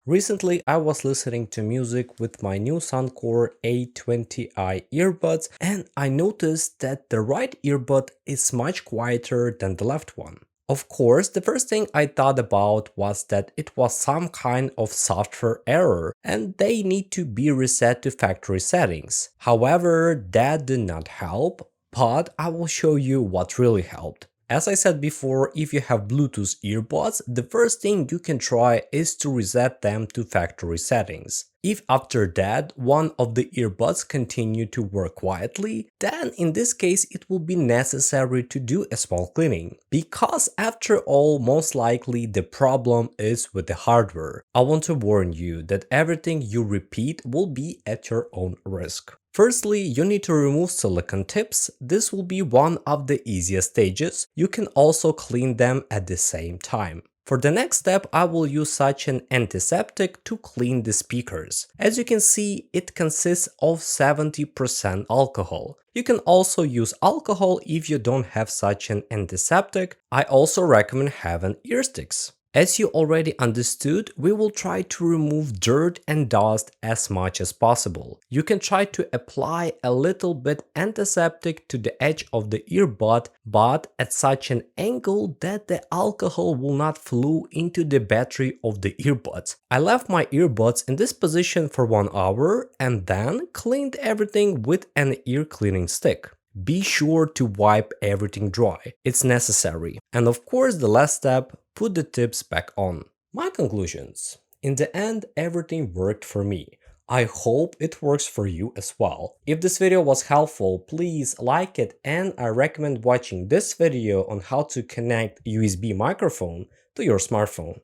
Recently, I was listening to music with my new Soundcore A20i earbuds, and I noticed that the right earbud is much quieter than the left one. Of course, the first thing I thought about was that it was some kind of software error and they need to be reset to factory settings. However, that did not help, but I will show you what really helped. As I said before, if you have Bluetooth earbuds, the first thing you can try is to reset them to factory settings. If after that one of the earbuds continue to work quietly, then in this case it will be necessary to do a small cleaning. Because after all, most likely the problem is with the hardware. I want to warn you that everything you repeat will be at your own risk. Firstly, you need to remove silicone tips. This will be one of the easiest stages. You can also clean them at the same time. For the next step, I will use such an antiseptic to clean the speakers. As you can see, it consists of 70% alcohol. You can also use alcohol if you don't have such an antiseptic. I also recommend having ear sticks. As you already understood, we will try to remove dirt and dust as much as possible. You can try to apply a little bit antiseptic to the edge of the earbud, but at such an angle that the alcohol will not flow into the battery of the earbuds. I left my earbuds in this position for 1 hour and then cleaned everything with an ear cleaning stick. Be sure to wipe everything dry, it's necessary. And of course, the last step, put the tips back on. My conclusions. In the end, everything worked for me. I hope it works for you as well. If this video was helpful, please like it, and I recommend watching this video on how to connect USB microphone to your smartphone.